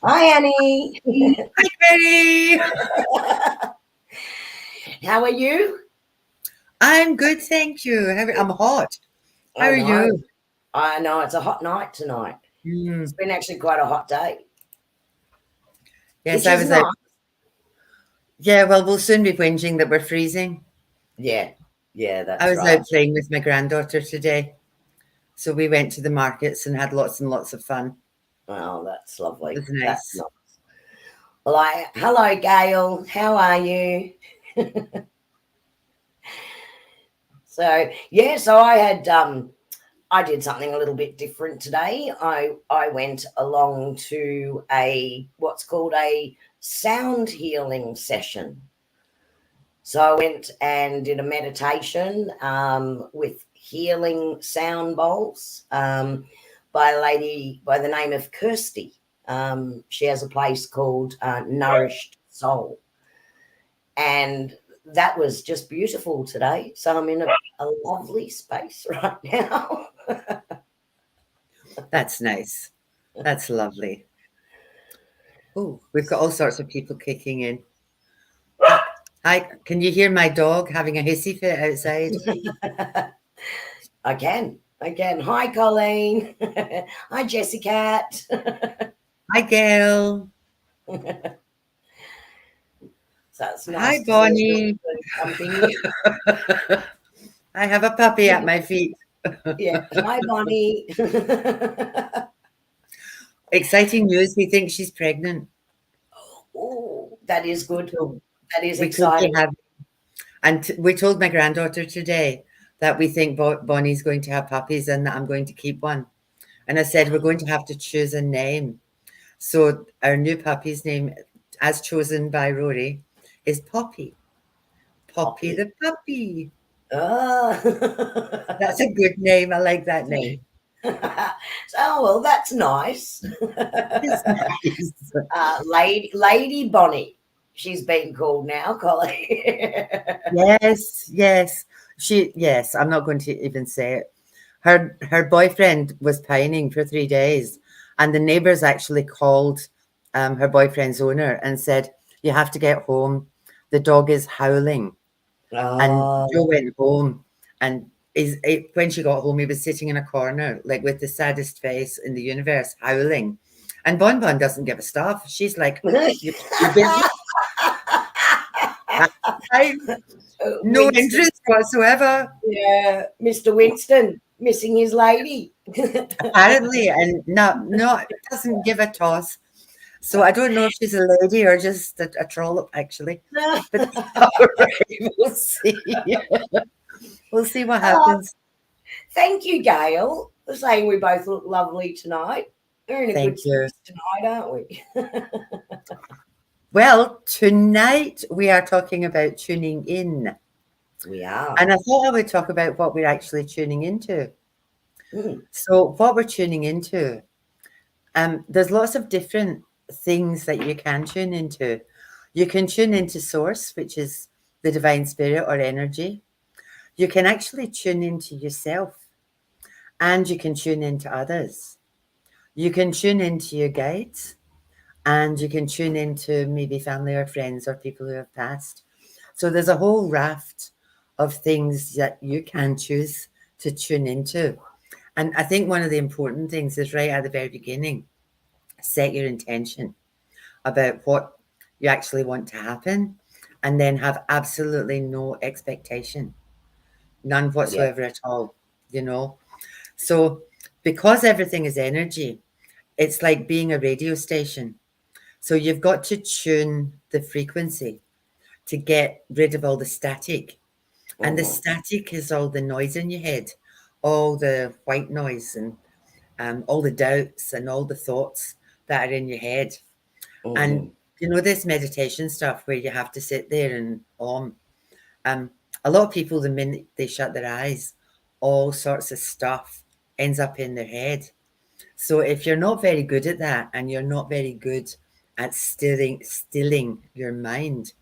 Hi, Annie. Hi, Kerrie. How are you? I'm good, thank you. I'm hot. How I are know. you? I know. It's a hot night tonight. It's Mm. been actually quite a hot day, Yes, which I is was out. nice. Yeah, well, we'll soon be whinging that we're freezing. Yeah. Yeah, I that's was right. out playing with my granddaughter today. So we went to the markets and had lots and lots of fun. Oh, that's It lovely. was That's nice. nice. Well, hello, Gail. How are you? So I did something a little bit different today. I went along to a what's called a sound healing session. So I went and did a meditation with healing sound bowls by a lady by the name of Kirsty. She has a place called Nourished Soul, and that was just beautiful today. So I'm in a lovely space right now. That's nice. That's lovely. Oh, we've got all sorts of people kicking in. Hi, hi, can you hear my dog having a hissy fit outside? I can. I can. Hi, Colleen. Hi, Jessica. Hi, Gail. So it's nice Hi, to see Bonnie. everybody jumping in. I have a puppy at my feet. Yeah. Hi, Bonnie. Exciting news. We think she's pregnant. Oh, that is good. So That is we could be exciting. having, and we told my granddaughter today that we think Bonnie's going to have puppies and that I'm going to keep one. And I said, we're going to have to choose a name. So our new puppy's name, as chosen by Rory, is Poppy. Poppy Poppy. the puppy. Oh. That's a good name. I like that name. Well, that's nice. It's nice. Lady Bonnie. She's been called now, Collie. Yes, yes. Yes, I'm not going to even say it. Her boyfriend was pining for 3 days, and the neighbors actually called her boyfriend's owner and said, "You have to get home. The dog is howling." And Joe Oh. went home, and when she got home, he was sitting in a corner, like with the saddest face in the universe, howling. And Bon Bon doesn't give a stuff. She's like, "You're busy." I no Winston. interest whatsoever. Yeah, Mr. Winston missing his lady. Apparently, and not doesn't give a toss. So I don't know if she's a lady or just a trollop, actually. But all right, we'll see. We'll see what Oh, happens. thank you, Gail, for saying we both look lovely tonight. We're in a Thank good you. space tonight, aren't we? Well, tonight we are talking about tuning in. We are. And I thought I would talk about what we're actually tuning into. Mm, So, what we're tuning into, there's lots of different things that you can tune into. You can tune into source, which is the divine spirit or energy. You can actually tune into yourself and you can tune into others. You can tune into your guides and you can tune into maybe family or friends or people who have passed. So there's a whole raft of things that you can choose to tune into. And I think one of the important things is right at the very beginning, set your intention about what you actually want to happen and then have absolutely no expectation, none yeah, whatsoever at all, you know. So because everything is energy, it's like being a radio station. So you've got to tune the frequency to get rid of all the static. And the mhm, static is all the noise in your head, all the white noise and all the doubts and all the thoughts that are in your head. And mhm, you know this meditation stuff where you have to sit there and um a lot of people the minute they shut their eyes, all sorts of stuff ends up in their head. So if you're not very good at that and you're not very good at stilling your mind,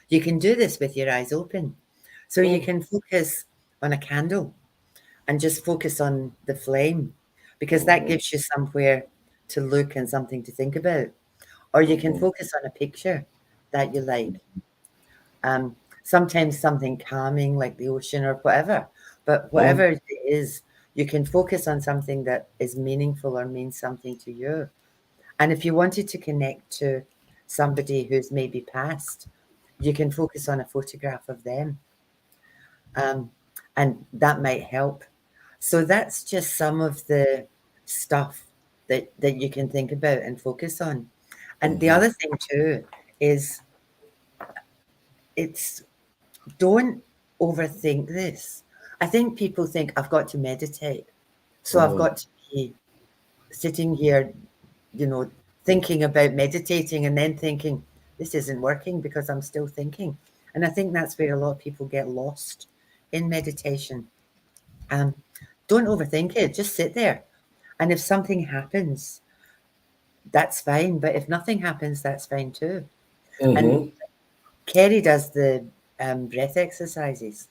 you can do this with your eyes open. So you mm, can focus on a candle and just focus on the flame because that mhm, gives you somewhere to look and something to think about. Or you can Mhm. focus on a picture that you like. Sometimes something calming like the ocean or whatever. But Mhm. whatever it is, you can focus on something that is meaningful or means something to you. And if you wanted to connect to somebody who's maybe passed, you can focus on a photograph of them. Um, and that might help. So that's just some of the stuff that you can think about and focus on. And the Mhm. other thing too is it's don't overthink this. I think people think I've got to meditate. So I've Mhm. got to be sitting here, you know, thinking about meditating and then thinking, this isn't working because I'm still thinking. And I think that's where a lot of people get lost in meditation. Um, don't overthink it, just sit there. And if something happens, that's fine. But if nothing happens, that's fine too. And Mhm. Kerrie does the breath exercises.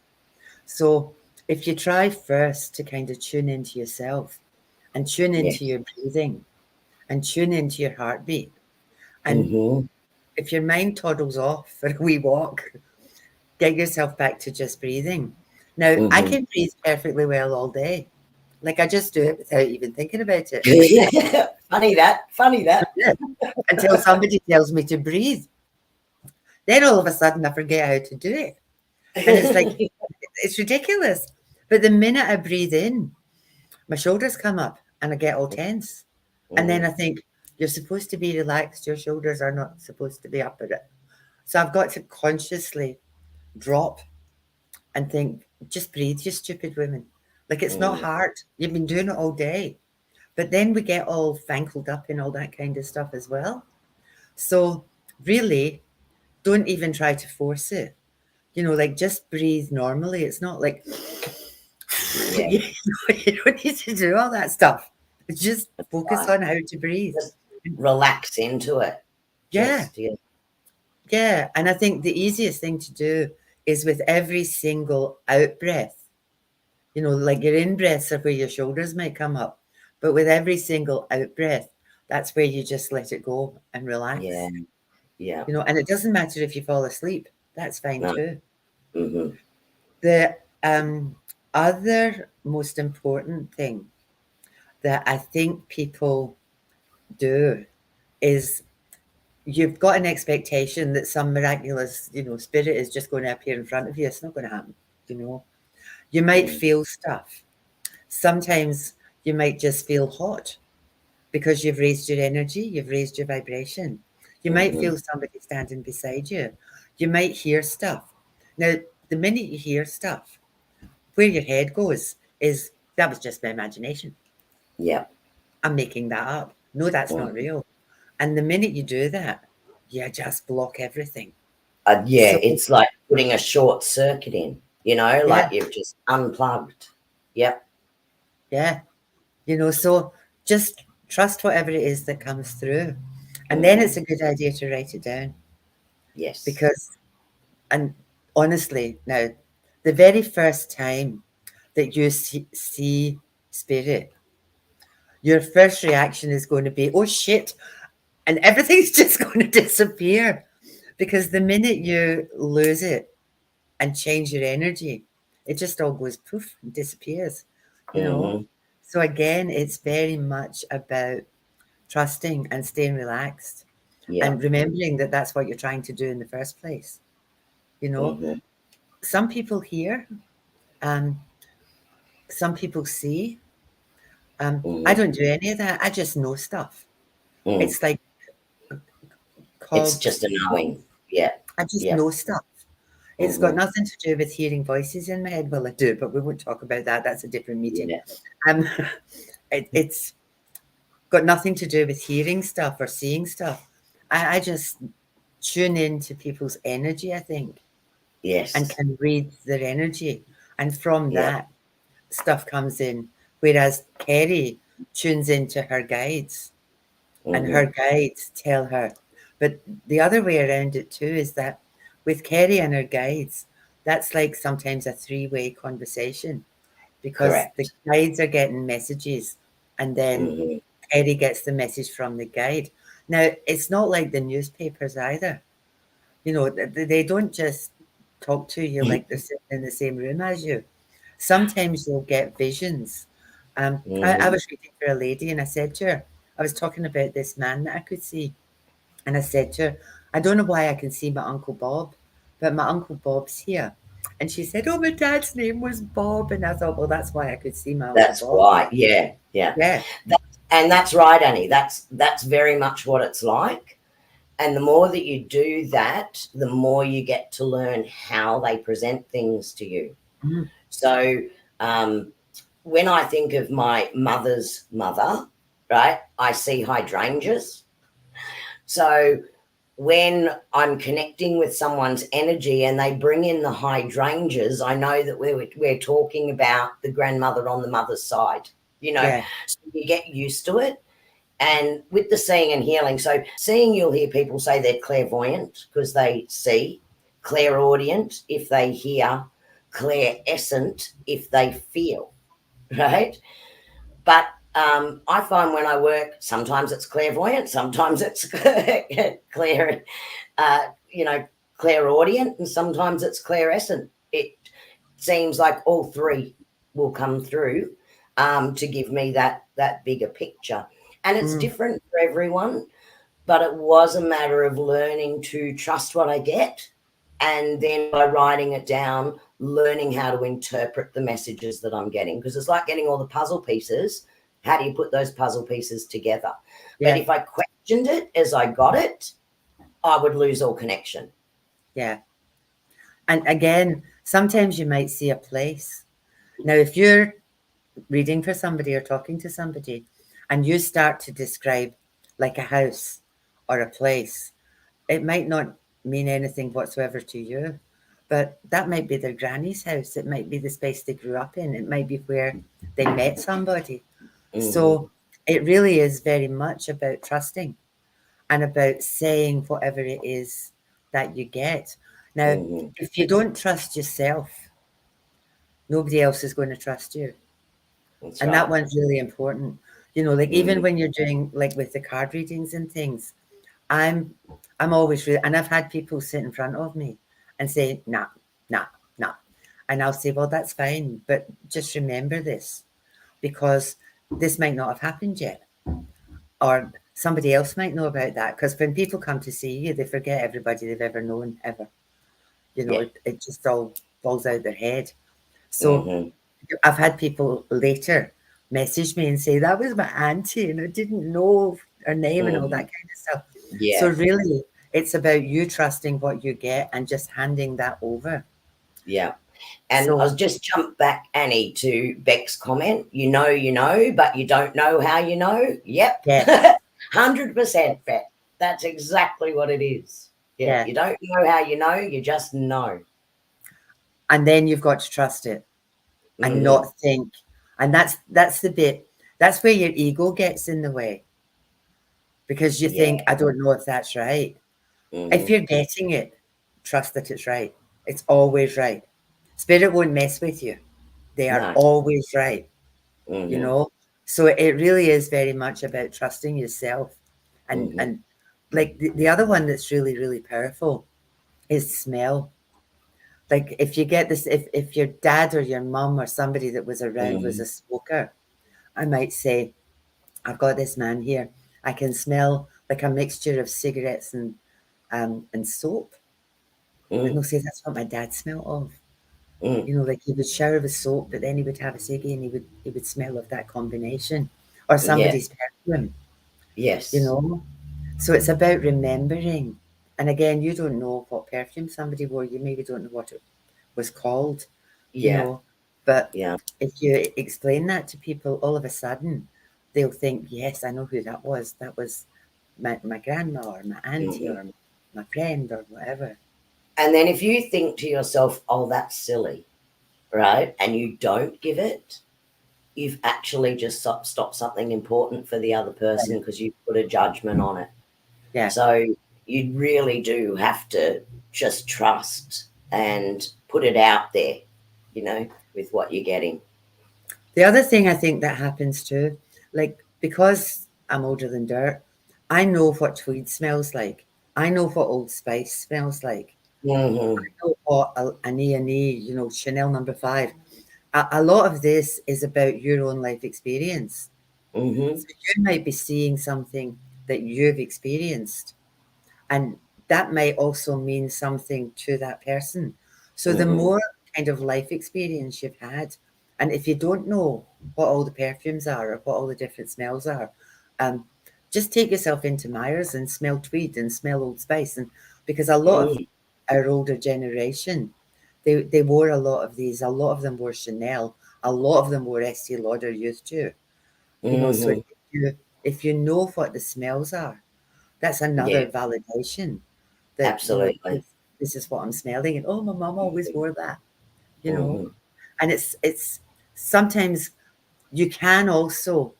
So if you try first to kind of tune into yourself and tune into Yes. your breathing and tune into your heartbeat, and Mhm. if your mind toddles off for a wee walk, get yourself back to just breathing. Now, I Mhm. can breathe perfectly well all day. Like I just do it without even thinking about it. Funny that. Funny that. Yeah. Until somebody tells me to breathe. Then all of a sudden I forget how to do it. And it's like, it's ridiculous. But the minute I breathe in, my shoulders come up and I get all tense. And then Mm. I think, you're supposed to be relaxed. Your shoulders are not supposed to be up at it. So I've got to consciously drop and think, just breathe, you stupid woman. Like it's not Mm. hard. You've been doing it all day. But then we get all fangled up in all that kind of stuff as well. So really, don't even try to force it. Like just breathe normally. It's not like Yeah. you don't need to do all that stuff. Just That's focus right. on how to breathe. Just relax into it. Yeah, Just yeah. yeah. And I think the easiest thing to do is with every single out breath, like your in breaths are where your shoulders might come up. But with every single out breath, that's where you just let it go and Yeah. relax. Yeah. And it doesn't matter if you fall asleep. That's fine No. too. Mhm. The other most important thing that I think people do is you've got an expectation that some miraculous, spirit is just going to appear in front of you. It's not going to happen. You know, you might Mm. feel stuff. Sometimes you might just feel hot because you've raised your energy, you've raised your vibration. You might Mhm. feel somebody standing beside you. You might hear stuff. Now, the minute you hear stuff, where your head goes is that was just my imagination. Yeah. I'm making that up. No, that's not Mm. real. And the minute you do that, you just block everything. Yeah, So, it's like putting a short circuit in, like yeah, you've just unplugged. Yep. yeah. So just trust whatever it is that comes through. And then Mhm. it's a good idea to write it down Yes. because, and honestly, now, the very first time that you see spirit, your first reaction is going to be, oh shit, and everything's just going to disappear because the minute you lose it and change your energy, it just all goes poof and disappears, you know. Mhm. So again, it's very much about trusting and staying relaxed Yep. and remembering that that's what you're trying to do in the first place. You know, Mhm. some people hear, um, some people see. I Mhm. don't do any of that. I just know stuff. Mm. It's like It's called, just a knowing. Yeah. I just Yeah. know stuff. It's got Mhm. nothing to do with hearing voices in my head. Well, I do, but we won't talk about that. That's a different meeting. Yeah. Um, it's got nothing to do with hearing stuff or seeing stuff. I just tune into people's energy, I think, and Yes. can read their energy. And from Yeah. that, stuff comes in. Whereas Kerrie tunes into her guides, and Mhm. her guides tell her. But the other way around it too is that with Kerrie and her guides, that's like sometimes a three-way conversation because the Correct. guides are getting messages and then Mhm. Kerrie gets the message from the guide. Now, it's not like the newspapers either. You know, they don't just talk to you like they're sitting in the same room as you. Sometimes you'll get visions. I Mm-hmm. was reading for a lady and I said to her, I was talking about this man that I could see. And I said to her, I don't know why I can see my Uncle Bob, but my Uncle Bob's here. And she said, oh, my dad's name was Bob. And I thought, well, that's why I could see my Uncle That's Bob. right. Yeah, yeah. Yeah, That, and that's right, Annie. That's very much what it's like. And the more that you do that, the more you get to learn how they present things to you. mm, So um, when I think of my mother's mother, right, I see hydrangeas. So when I'm connecting with someone's energy and they bring in the hydrangeas, I know that we're talking about the grandmother on the mother's side, you know, yeah, so you get used to it. And with the seeing and healing, so seeing, you'll hear people say they're clairvoyant because they see, clairaudient if they hear, clairescent if they feel, right? But I find when I work, sometimes it's clairvoyant, sometimes it's clear, uh, you know, clairaudient, and sometimes it's clairescent. It seems like all three will come through to give me that bigger picture, and it's mm, different for everyone. But it was a matter of learning to trust what I get, and then by writing it down, learning how to interpret the messages that I'm getting, because it's like getting all the puzzle pieces. How do you put those puzzle pieces together? But yeah, if I questioned it as I got it, I would lose all connection. yeah. And again, sometimes you might see a place. Now, if you're reading for somebody or talking to somebody and you start to describe like a house or a place, it might not mean anything whatsoever to you, but that might be their granny's house. It might be the space they grew up in. It might be where they met somebody. Mm-hmm. So it really is very much about trusting and about saying whatever it is that you get. Now, Mm-hmm. if you don't trust yourself, nobody else is going to trust you. That's And that right. one's really important. You know, like even Mm-hmm. when you're doing like with the card readings and things, I'm I'm always really, and I've had people sit in front of me and say, nah, nah, nah. And I'll say, well, that's fine, but just remember this because this might not have happened yet. Or somebody else might know about that. Because when people come to see you, they forget everybody they've ever known, ever. You know, Yeah. it just all falls out their head. So Mm-hmm. I've had people later message me and say, that was my auntie and I didn't know her name and all that Mm-hmm. kind of stuff. So Yeah. really, it's about you trusting what you get and just handing that over. Yeah. And I'll So just jump back, Annie, to Beck's comment. You know, but you don't know how you know. Yep. yeah, 100%, Beck. That's exactly what it is. Yeah. yeah. You don't know how you know, you just know. And then you've got to trust it and Mm-hmm. not think. And that's the bit, that's where your ego gets in the way because you Yeah. think, I don't know if that's right. If Mm-hmm. you're getting it, trust that it's right. It's always right. Spirit won't mess with you. They are No. always right, you Mm-hmm. know? So it really is very much about trusting yourself. Mm-hmm. And like the other one that's really, really powerful is smell. Like if you get this, if your dad or your mum or somebody that was around was Mm-hmm. a smoker, I might say, I've got this man here. I can smell like a mixture of cigarettes and soap. And Mm-hmm. they'll say, that's what my dad smelled of. Mm. You know, like he would shower with soap, but then he would have a ciggy and he would smell of that combination. Or Yeah. somebody's perfume, you Yes. know. So it's about remembering. And again, you don't know what perfume somebody wore. You maybe don't know what it was called, you Yeah. know. But Yeah. if you explain that to people, all of a sudden they'll think, yes, I know who that was. That was my grandma or my auntie Mm-hmm. or my friend or whatever. And then if you think to yourself, oh, that's silly, right? And you don't give it, you've actually just stopped something important for the other person because you put a judgment on it. Yeah. So you really do have to just trust and put it out there, you know, with what you're getting. The other thing I think that happens too, like because I'm older than dirt. I know what tweed smells like. I know what Old Spice smells like. Mm-hmm. I know what an E&E, Chanel number 5. A lot of this is about your own life experience. Mm-hmm. So you might be seeing something that you've experienced, and that might also mean something to that person. So the Mm-hmm. more kind of life experience you've had, and if you don't know what all the perfumes are or what all the different smells are, um, just take yourself into Myers and smell tweed and smell Old Spice, and because a lot of Mm-hmm. our older generation, they wore a lot of these. A lot of them wore Chanel. A lot of them wore Estee Lauder used to. So Mm-hmm. if you know what the smells are, that's Yeah, another validation that, absolutely. this is what I'm smelling. And oh, my mom always wore that, you know. Mm-hmm. And it's sometimes you can also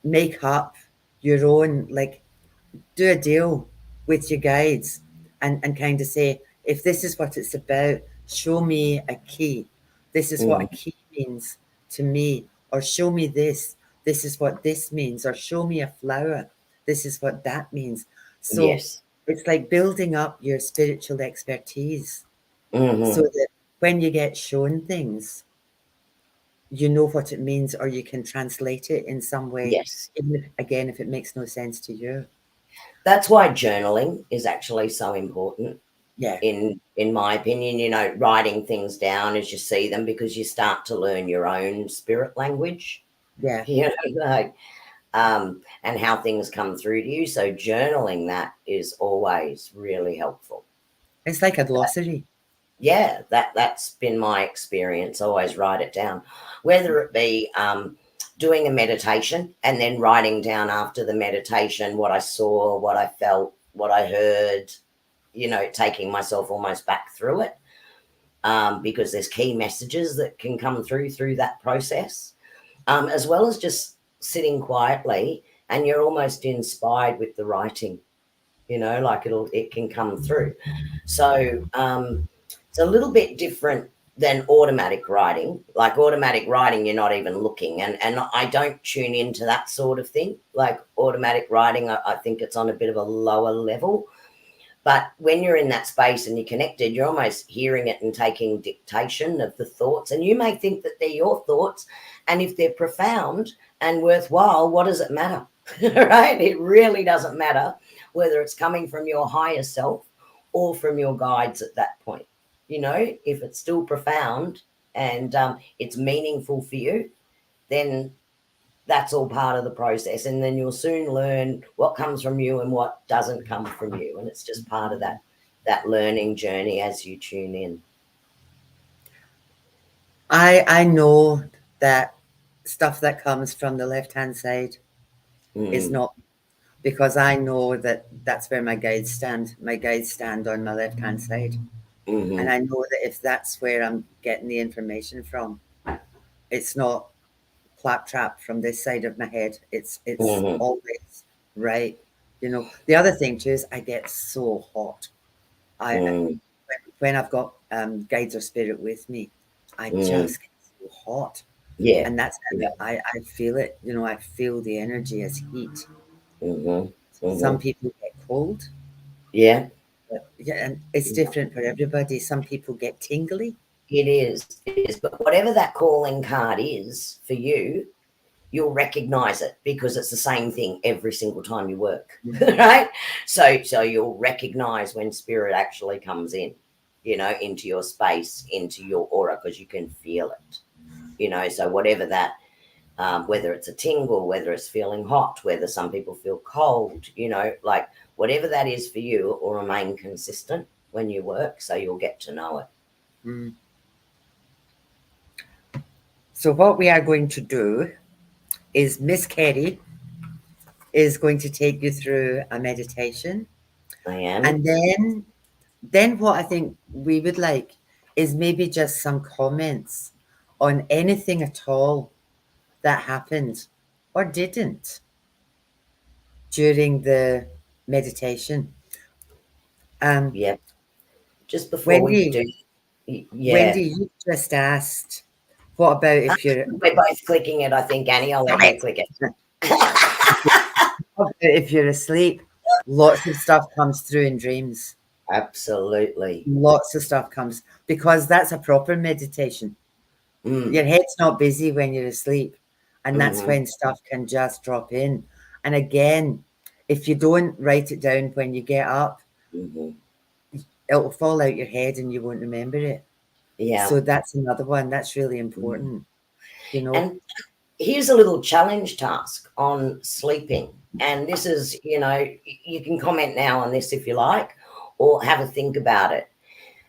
make up your own, like do a deal with your guides and kind of say, if this is what it's about, show me a key. This is what a Mm-hmm. key means to me. Or show me this. This is what this means. Or show me a flower. This is what that means. So Yes. it's like building up your spiritual expertise so Mm-hmm. that when you get shown things, you know what it means, or you can translate it in some way, Yes. even if, again, if it makes no sense to you. That's why journaling is actually so important Yeah, in my opinion, writing things down as you see them, because you start to learn your own spirit language, yeah. you know, like and how things come through to you. So journaling that is always really helpful. It's like a glossary. Yeah, that's been my experience. Always write it down, whether it be doing a meditation and then writing down after the meditation what I saw, what I felt, what I heard. Taking myself almost back through it, because there's key messages that can come through that process, as well as just sitting quietly and you're almost inspired with the writing. Like it can come through. So it's a little bit different than automatic writing. Like automatic writing, you're not even looking, and I don't tune into that sort of thing. Like automatic writing, I think it's on a bit of a lower level. But when you're in that space and you're connected, you're almost hearing it and taking dictation of the thoughts. And you may think that they're your thoughts. And if they're profound and worthwhile, what does it matter? Right? It really doesn't matter whether it's coming from your higher self or from your guides at that point. If it's still profound and it's meaningful for you, then that's all part of the process, and then you'll soon learn what comes from you and what doesn't come from you, and it's just part of that learning journey as you tune in. I know that stuff that comes from the left hand side is Mm, not, because I know that that's where my guides stand. My guides stand on my left hand side, and mhm, I know that if that's where I'm getting the information from, it's not claptrap from this side of my head. It's mhm, always right. The other thing too is I get so hot. I mm, when I've got guides or spirit with me, I mm. just get so hot, Yeah, and that's yeah, how I feel it. I feel the energy as heat. mhm, Some mhm. people get cold, Yeah, but yeah, and it's different for everybody. Some people get tingly. it is, it is. But whatever that calling card is for you, you'll recognize it because it's the same thing every single time you work. Mm, Right? So you'll recognize when spirit actually comes in, into your space, into your aura, because you can feel it. So whatever that, whether it's a tingle, whether it's feeling hot, whether some people feel cold, like whatever that is for you, it will remain consistent when you work, so you'll get to know it. mm. So what we are going to do is Miss Kerrie is going to take you through a meditation, I am. and then what I think we would like is maybe just some comments on anything at all that happened or didn't during the meditation. Um, Yeah. Just before we Wendy, do, yeah. Wendy, you just asked, what about if you're We're both clicking it, I think, Annie. I'll let damn you it? click it. If you're asleep, lots of stuff comes through in dreams. Absolutely. Lots of stuff comes because that's a proper meditation. Mm. Your head's not busy when you're asleep, and that's Hmm. when stuff can just drop in. And again, if you don't write it down when you get up, Hmm. it'll fall out your head and you won't remember it. Yeah. So that's another one that's really Mm. important, you know. And here's a little challenge task on sleeping. And this is, you can comment now on this if you like, or have a think about it.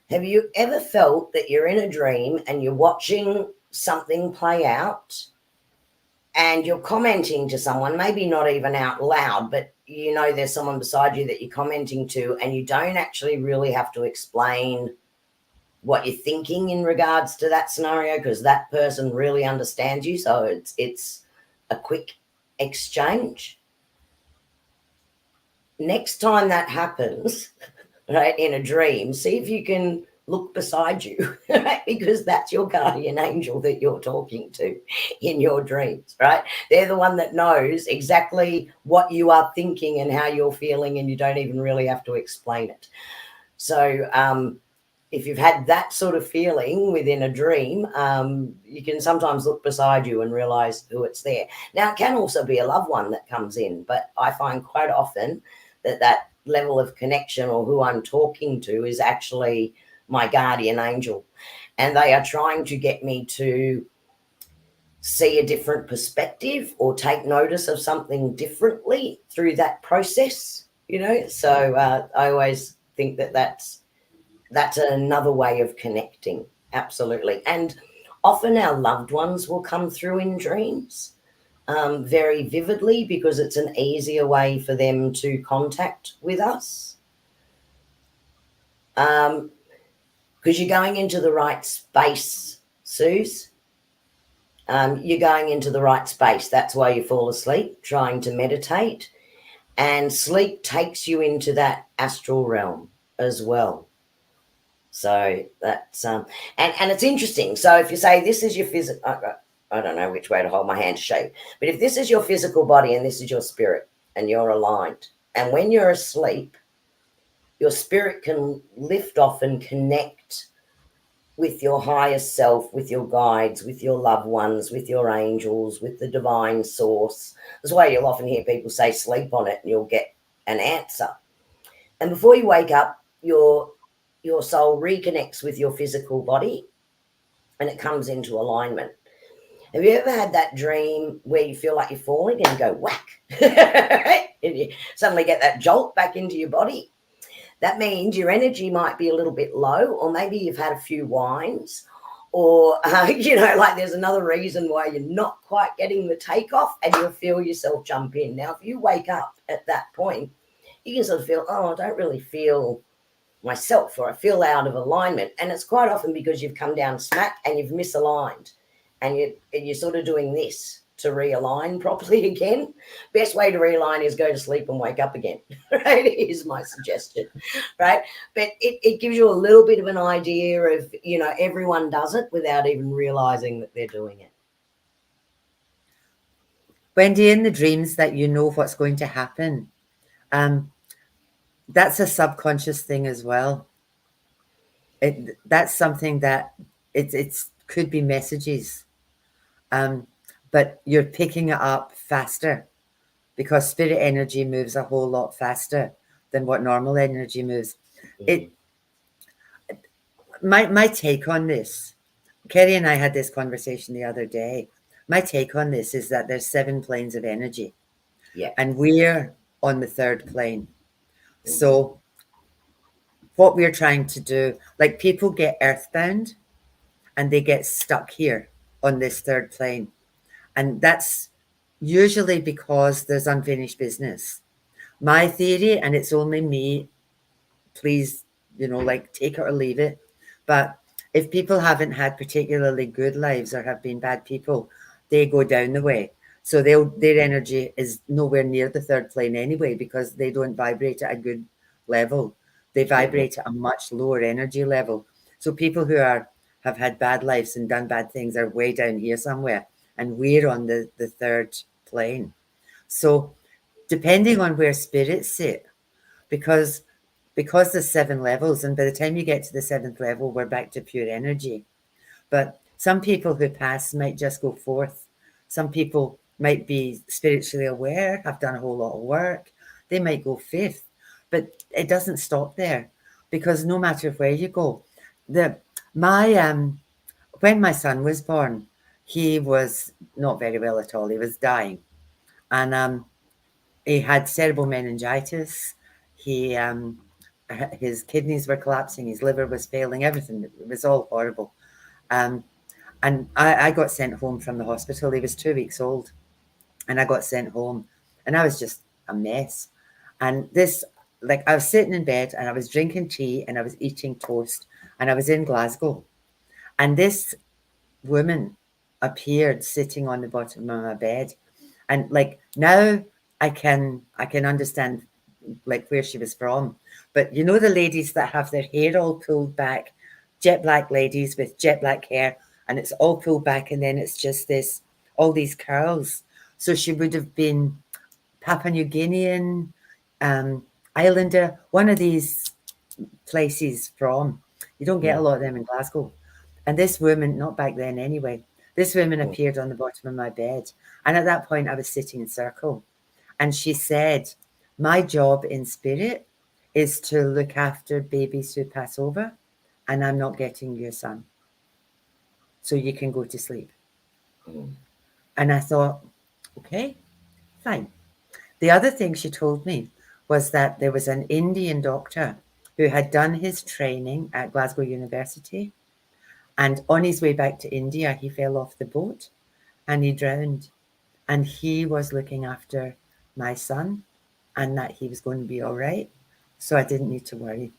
Have you ever felt that you're in a dream and you're watching something play out and you're commenting to someone, maybe not even out loud, but there's someone beside you that you're commenting to, and you don't actually really have to explain what you're thinking in regards to that scenario because that person really understands you, so it's a quick exchange. Next time that happens, right, in a dream, see if you can look beside you, right? Because that's your guardian angel that you're talking to in your dreams, right? They're the one that knows exactly what you are thinking and how you're feeling, and you don't even really have to explain it. So, if you've had that sort of feeling within a dream, you can sometimes look beside you and realize who it's there. Now, it can also be a loved one that comes in, but I find quite often that level of connection or who I'm talking to is actually my guardian angel. And they are trying to get me to see a different perspective or take notice of something differently through that process. So I always think that that's another way of connecting. Absolutely. And often our loved ones will come through in dreams, very vividly, because it's an easier way for them to contact with us. Because you're going into the right space, Suze. You're going into the right space. That's why you fall asleep, trying to meditate. And sleep takes you into that astral realm as well. So that's and it's interesting. So if you say this is your physical, I don't know which way to hold my hand to shape, but if this is your physical body and this is your spirit, and you're aligned, and when you're asleep, your spirit can lift off and connect with your higher self, with your guides, with your loved ones, with your angels, with the divine source. That's why you'll often hear people say sleep on it, and you'll get an answer. And before you wake up, your soul reconnects with your physical body and it comes into alignment. Have you ever had that dream where you feel like you're falling and you go whack? And you suddenly get that jolt back into your body? That means your energy might be a little bit low, or maybe you've had a few wines, or, like there's another reason why you're not quite getting the takeoff, and you'll feel yourself jump in. Now, if you wake up at that point, you can sort of feel, oh, I don't really feel myself, or I feel out of alignment. And it's quite often because you've come down smack and you've misaligned, and you're sort of doing this to realign properly again. Best way to realign is go to sleep and wake up again, right? Is my suggestion, right? But it gives you a little bit of an idea of, everyone does it without even realizing that they're doing it. Wendy, in the dreams that you know what's going to happen, um, that's a subconscious thing as well. That's something that it's could be messages, um, but you're picking it up faster because spirit energy moves a whole lot faster than what normal energy moves. Mm-hmm. It my take on this, Kerrie and I had this conversation the other day. My take on this is that there's 7 planes of energy, Yeah. and we're on the 3rd plane. Mm-hmm. So what we're trying to do, like people get earthbound and they get stuck here on this 3rd plane. And that's usually because there's unfinished business. My theory, and it's only me, please, like take it or leave it. But if people haven't had particularly good lives or have been bad people, they go down the way. So their energy is nowhere near the 3rd plane anyway because they don't vibrate at a good level. They Mm-hmm. vibrate at a much lower energy level. So people who have had bad lives and done bad things are way down here somewhere, and we're on the 3rd plane. So depending on where spirits sit, because there's 7 levels, and by the time you get to the 7th level, we're back to pure energy. But some people who pass might just go forth. Some people might be spiritually aware, have done a whole lot of work. They might go fifth, but it doesn't stop there, because no matter where you go, the my when my son was born, he was not very well at all. He was dying, and he had cerebral meningitis. He his kidneys were collapsing, his liver was failing, everything. It was all horrible. Um, and I got sent home from the hospital. He was 2 weeks old, and I got sent home, and I was just a mess. And this, like, I was sitting in bed, and I was drinking tea, and I was eating toast, and I was in Glasgow, and this woman appeared sitting on the bottom of my bed, and like now I can understand like where she was from. But you know the ladies that have their hair all pulled back, jet black ladies with jet black hair, and it's all pulled back, and then it's just this all these curls. So she would have been Papua New Guinean, um, Islander, one of these places from. You don't get a lot of them in Glasgow. And this woman, not back then anyway, this woman appeared on the bottom of my bed. And at that point, I was sitting in circle. And she said, my job in spirit is to look after babies who pass over, and I'm not getting your son. So you can go to sleep. And I thought, okay, fine. The other thing she told me was that there was an Indian doctor who had done his training at Glasgow University. And on his way back to India, he fell off the boat and he drowned. And he was looking after my son, and that he was going to be all right. So I didn't need to worry.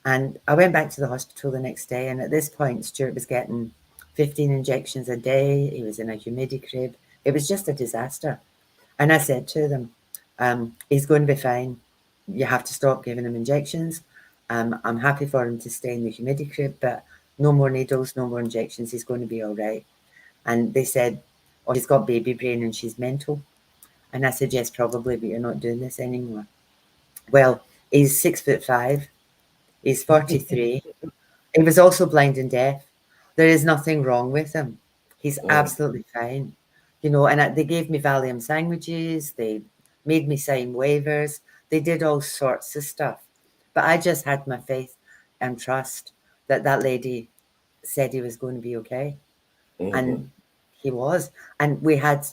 And I went back to the hospital the next day. And at this point, Stuart was getting 15 injections a day. He was in a humidity crib. It was just a disaster. And I said to them, he's going to be fine. You have to stop giving him injections. I'm happy for him to stay in the humidity crib, but no more needles, no more injections. He's going to be all right. And they said, oh, she's got baby brain and she's mental. And I said, yes, probably, but you're not doing this anymore. Well, he's 6'5". He's 43. He was also blind and deaf. There is nothing wrong with him. He's absolutely fine. You know, and they gave me Valium sandwiches. They made me sign waivers. They did all sorts of stuff. But I just had my faith and trust that that lady said he was going to be okay. And he was. And we had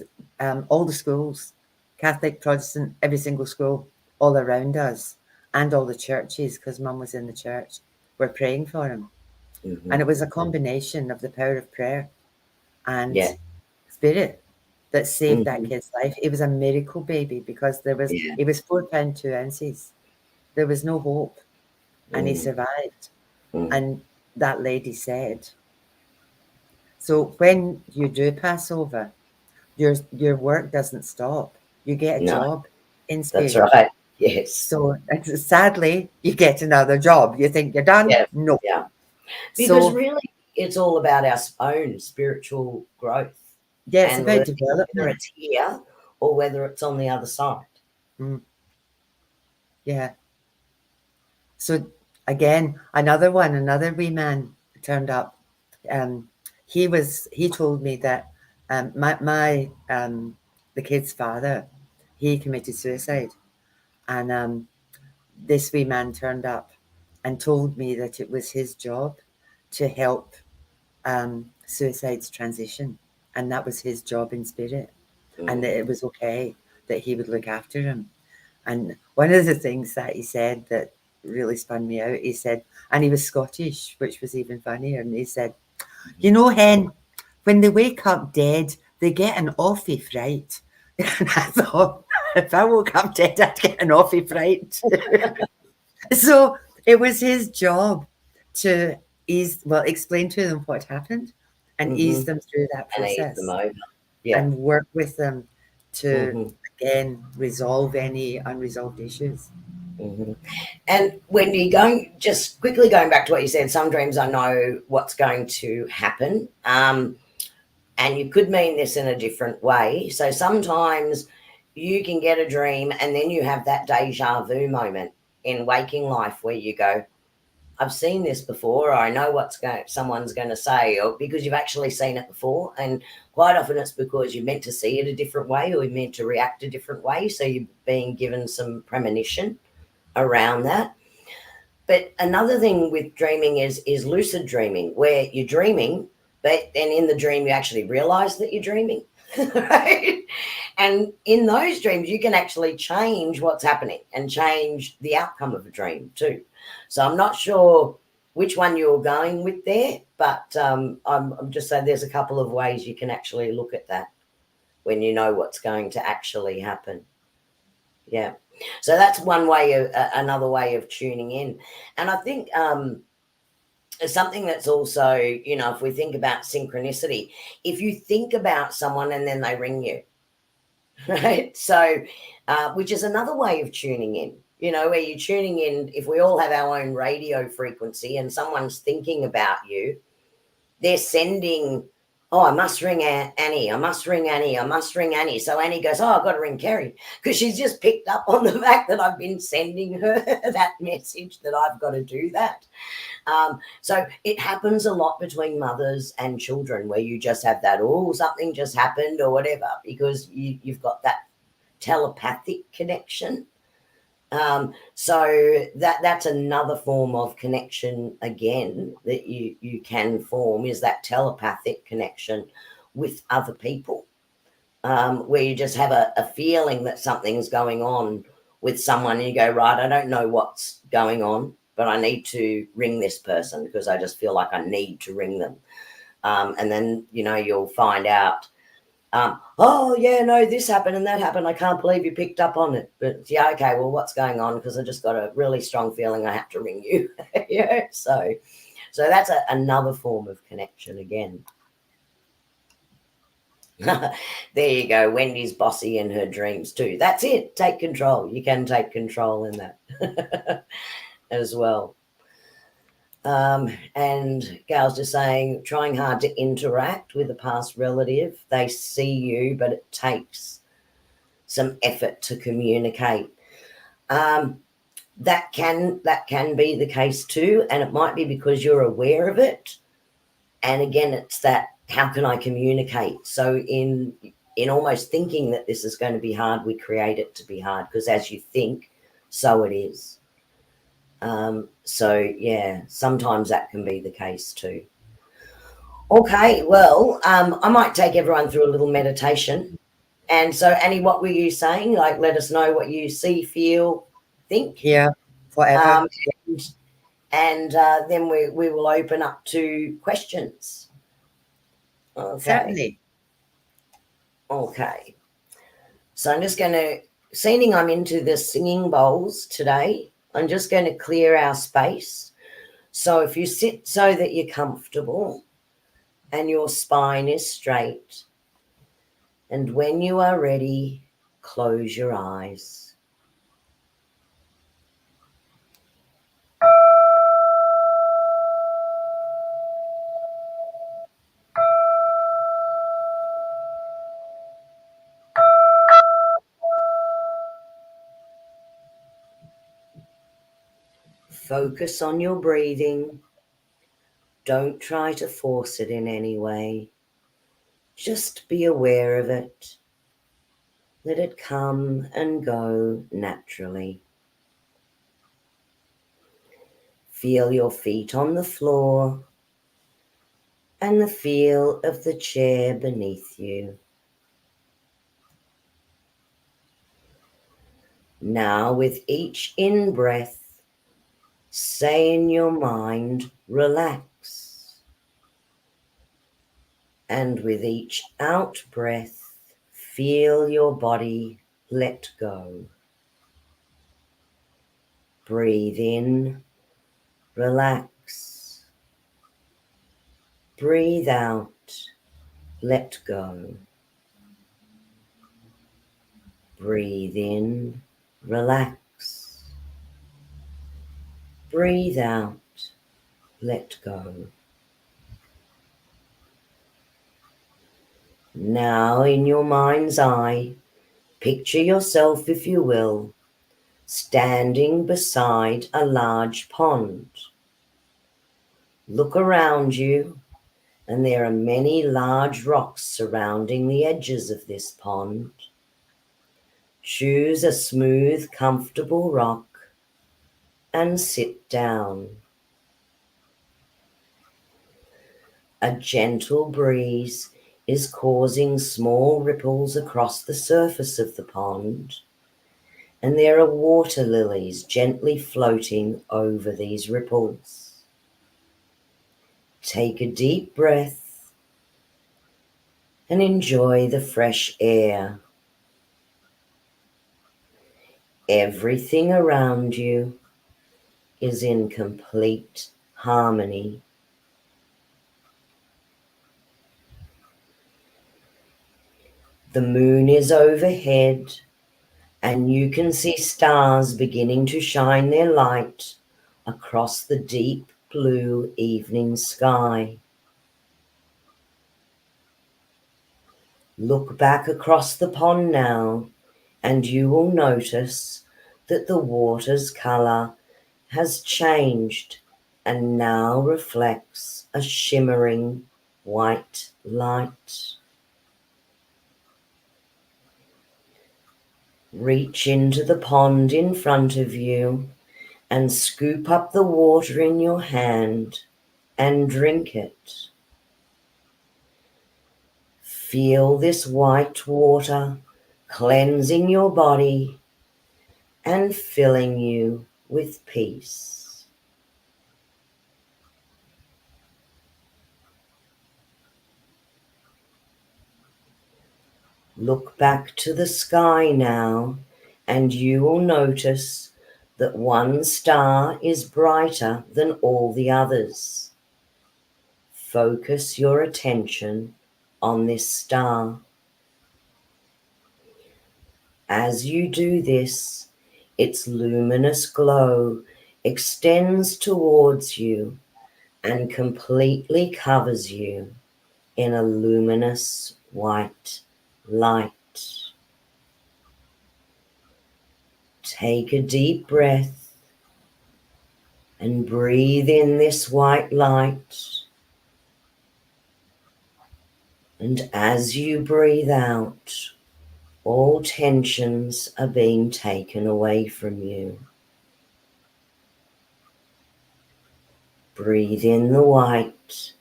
all the schools, Catholic, Protestant, every single school all around us, and all the churches, because Mum was in the church, were praying for him. And it was a combination of the power of prayer and spirit that saved that kid's life. It was a miracle baby, because he was 4 pounds 2 ounces. There was no hope, and he survived. And that lady said, so when you do pass over, your work doesn't stop. You get a job in spirit. That's right. Yes. So sadly, you get another job. You think you're done? Yeah. No. Yeah. Because really, it's all about our own spiritual growth. Yeah, it's about development. Whether it's here or whether it's on the other side. Yeah. So again, another wee man turned up. He told me that the kid's father, he committed suicide, and this wee man turned up and told me that it was his job to help suicide's transition, and that was his job in spirit, and that it was okay, that he would look after him. And one of the things that he said that really spun me out, he said, and he was Scottish, which was even funnier, and he said, you know, Hen, when they wake up dead, they get an awful fright. And I thought, if I woke up dead, I'd get an awful fright. So it was his job to explain to them what happened and ease them through that process. And ease them over. Yeah. And work with them to, again, resolve any unresolved issues. And when you're just quickly going back to what you said, some dreams I know what's going to happen. And you could mean this in a different way. So sometimes you can get a dream and then you have that deja vu moment in waking life where you go, I've seen this before, or I know someone's going to say, or because you've actually seen it before. And quite often it's because you're meant to see it a different way or you're meant to react a different way. So you're being given some premonition around that. But another thing with dreaming is lucid dreaming, where you're dreaming, but then in the dream you actually realize that you're dreaming. Right? And in those dreams, you can actually change what's happening and change the outcome of a dream too. So I'm not sure which one you're going with there, but I'm just saying there's a couple of ways you can actually look at that when you know what's going to actually happen. Yeah. So that's one way of another way of tuning in. And I think something that's also, if we think about synchronicity, if you think about someone and then they ring you, right? So, which is another way of tuning in, where you're tuning in. If we all have our own radio frequency and someone's thinking about you, they're sending, oh, I must ring Annie. I must ring Annie. I must ring Annie. So Annie goes, oh, I've got to ring Kerrie because she's just picked up on the fact that I've been sending her that message that I've got to do that. So it happens a lot between mothers and children where you just have that, oh, something just happened or whatever, because you've got that telepathic connection. So that's another form of connection again that you can form, is that telepathic connection with other people, where you just have a feeling that something's going on with someone and you go, right, I don't know what's going on, but I need to ring this person because I just feel like I need to ring them. And then, you'll find out, oh, yeah, no, this happened and that happened. I can't believe you picked up on it. But yeah, okay, well, what's going on? Because I just got a really strong feeling I have to ring you. Yeah, so that's another form of connection again. There you go. Wendy's bossy in her dreams too. That's it. Take control. You can take control in that as well. And Gail's just saying, trying hard to interact with a past relative. They see you, but it takes some effort to communicate. That can be the case too, and it might be because you're aware of it. And again, it's that, how can I communicate? So in almost thinking that this is going to be hard, we create it to be hard, because as you think, so it is. So yeah, sometimes that can be the case too. Okay, well, I might take everyone through a little meditation. And so, Annie, what were you saying? Like, let us know what you see, feel, think. Yeah, forever. And then we will open up to questions. Okay. Certainly. Okay. So I'm just going to, seeing I'm into the singing bowls today, I'm just going to clear our space. So if you sit so that you're comfortable and your spine is straight, and when you are ready, close your eyes. Focus on your breathing. Don't try to force it in any way. Just be aware of it. Let it come and go naturally. Feel your feet on the floor and the feel of the chair beneath you. Now, with each in-breath, say in your mind, relax. And with each out-breath, feel your body let go. Breathe in, relax. Breathe out, let go. Breathe in, relax. Breathe out, let go. Now, in your mind's eye, Picture yourself, if you will, standing beside a large pond. Look around you, and there are many large rocks surrounding the edges of this pond. Choose a smooth, comfortable rock and sit down. A gentle breeze is causing small ripples across the surface of the pond, and there are water lilies gently floating over these ripples. Take a deep breath and enjoy the fresh air. Everything around you is in complete harmony. The moon is overhead, and you can see stars beginning to shine their light across the deep blue evening sky. Look back across the pond now, and you will notice that the water's colour has changed and now reflects a shimmering white light. Reach into the pond in front of you and scoop up the water in your hand and drink it. Feel this white water cleansing your body and filling you with peace. Look back to the sky now, and you will notice that one star is brighter than all the others. Focus your attention on this star. As you do this, its luminous glow extends towards you and completely covers you in a luminous white light. Take a deep breath and breathe in this white light. And as you breathe out, all tensions are being taken away from you. Breathe in the white.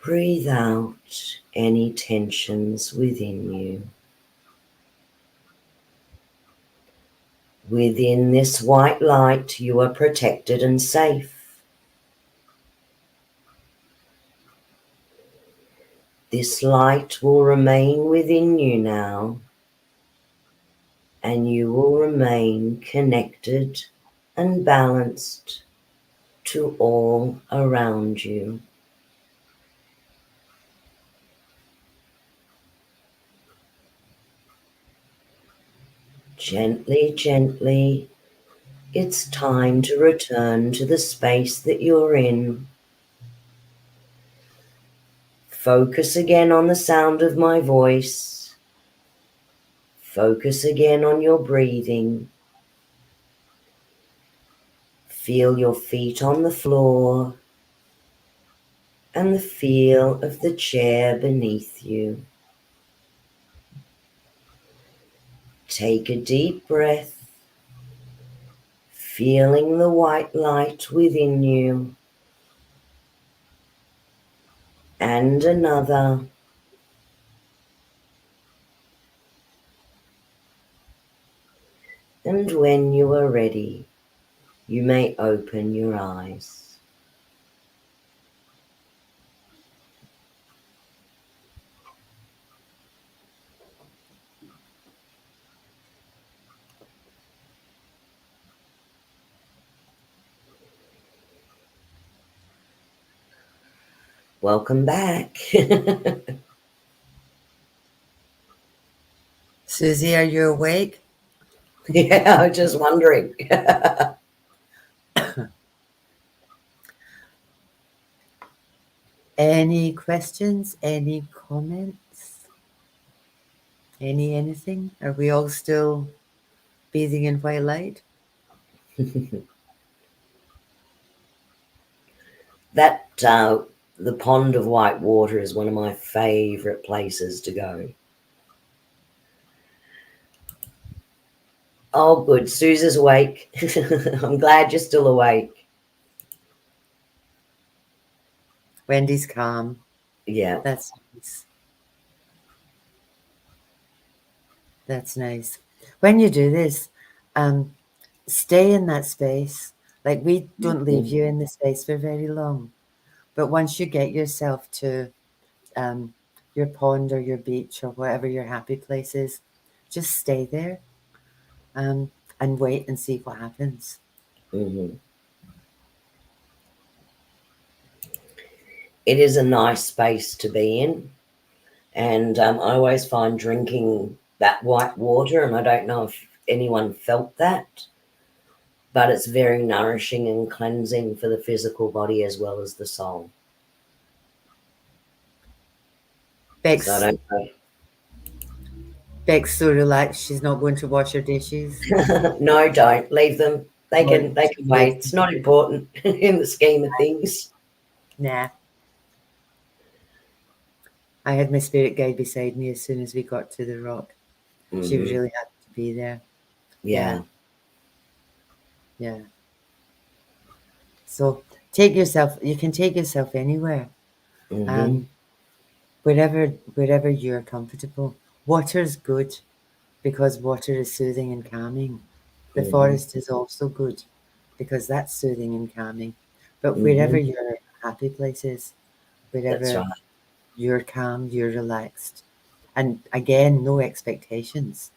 Breathe out any tensions within you. Within this white light, you are protected and safe. This light will remain within you now, and you will remain connected and balanced to all around you. Gently, gently, it's time to return to the space that you're in. Focus again on the sound of my voice. Focus again on your breathing. Feel your feet on the floor and the feel of the chair beneath you. Take a deep breath, feeling the white light within you, and another. And when you are ready, you may open your eyes. Welcome back. Susie, are you awake? Yeah, I was just wondering. Any questions? Any comments? Anything? Are we all still bathing in white light? That the pond of white water is one of my favorite places to go. Oh, good. Susan's awake. I'm glad you're still awake. Wendy's calm. Yeah. That's nice. That's nice. When you do this, um, stay in that space. Like we don't leave Mhm. you in the space for very long. But once you get yourself to um, your pond or your beach or whatever your happy place is, just stay there um, and wait and see what happens. Mhm. It is a nice space to be in. And I always find drinking that white water, and I don't know if anyone felt that, but it's very nourishing and cleansing for the physical body as well as the soul. So I Beck's, don't know. Beck's so relaxed she's not going to wash her dishes. No, don't leave them. They Or can they she's can wait. waiting. It's not important in the scheme of things. Nah. I had my spirit guide beside me as soon as we got to the rock. She was Hmm. really happy to be there. Yeah, Yeah. yeah. So take yourself. You can take yourself anywhere, Hmm. um, wherever you're comfortable. Water's good because water is soothing and calming. The Hmm. forest is also good because that's soothing and calming. But wherever Hmm. your happy place is, That's wherever right. you're calm, you're relaxed, and again, no expectations.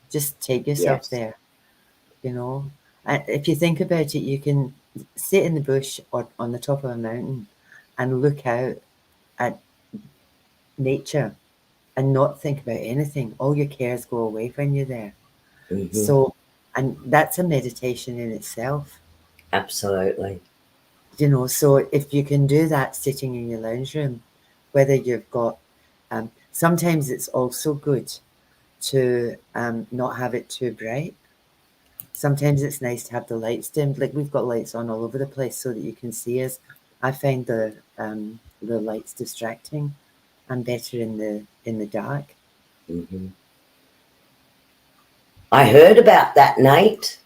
Just take yourself Yes. there. You know, and if you think about it, you can sit in the bush or on the top of a mountain and look out at nature and not think about anything. All your cares go away when you're there. Hmm. So, and that's a meditation in itself, Absolutely. you know. So, if you can do that sitting in your lounge room, whether you've got, sometimes it's also good to not have it too bright. Sometimes it's nice to have the lights dimmed. Like we've got lights on all over the place so that you can see us. I find the lights distracting. I'm better in the dark. Hmm. I heard about that, Nate.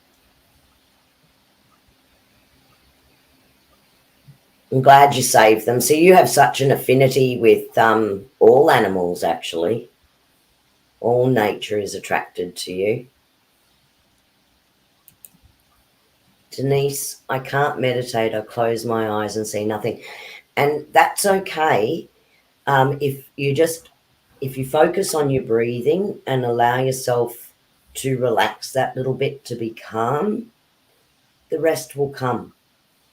I'm glad you saved them. So you have such an affinity with all animals, actually. All nature is attracted to you. Denise, I can't meditate. I close my eyes and see nothing. And that's okay. If you just if you focus on your breathing and allow yourself to relax that little bit to be calm, the rest will come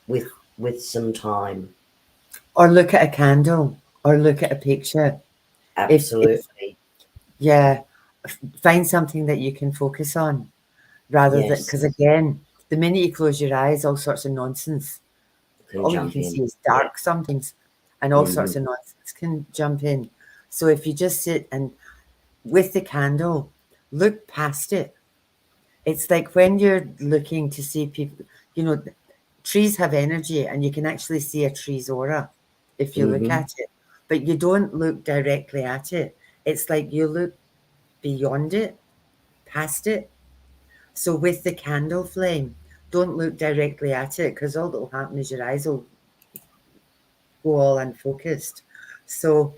with some time. Or look at a candle, or look at a picture. If Absolutely. yeah, find something that you can focus on rather than Yes. because again, the minute you close your eyes, all sorts of nonsense. Can All you jump can in. see is Yeah. dark somethings, and all Hmm. sorts of nonsense can jump in. So if you just sit and with the candle, look past it. It's like when you're looking to see people, you know, trees have energy and you can actually see a tree's aura if you look Hmm. at it, but you don't look directly at it. It's like you look beyond it, past it. So with the candle flame, don't look directly at it because all that will happen is your eyes will go all unfocused. So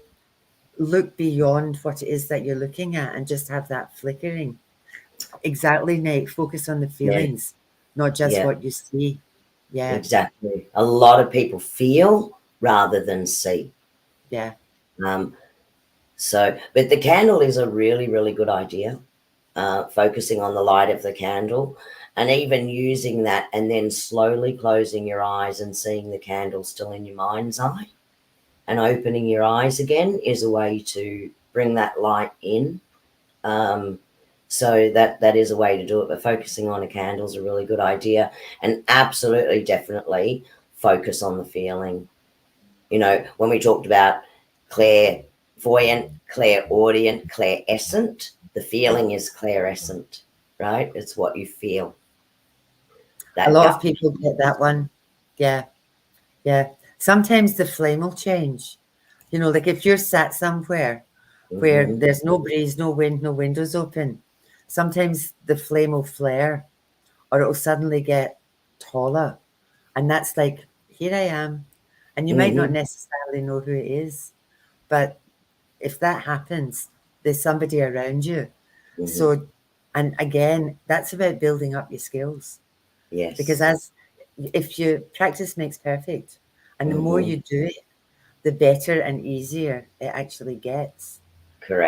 look beyond what it is that you're looking at and just have that flickering. Exactly, Nate. Focus on the Yeah. feelings, not just Yeah. what you see. Yeah, Exactly. A lot of people feel rather than see. yeah. Um, but the candle is a really, really good idea. Focusing on the light of the candle and even using that and then slowly closing your eyes and seeing the candle still in your mind's eye and opening your eyes again is a way to bring that light in. Um, so that is a way to do it. But focusing on a candle is a really good idea, and absolutely, definitely focus on the feeling. You know, when we talked about Claire clairvoyant, clairaudient, clairescent. The feeling is clairescent, right? It's what you feel. A That lot of gut. people get that one. Yeah, yeah. Sometimes the flame will change. You know, like if you're sat somewhere where Mm-hmm, there's no breeze, no wind, no windows open, sometimes the flame will flare or it'll suddenly get taller. And that's like, here I am. And you might not mm-hmm, necessarily know who it is, but if that happens, there's somebody around you. mm-hmm. So, and again, that's about building up your skills because Yes. as if you practice makes perfect, and the more Mm-hmm. you do it, the better and easier it actually gets.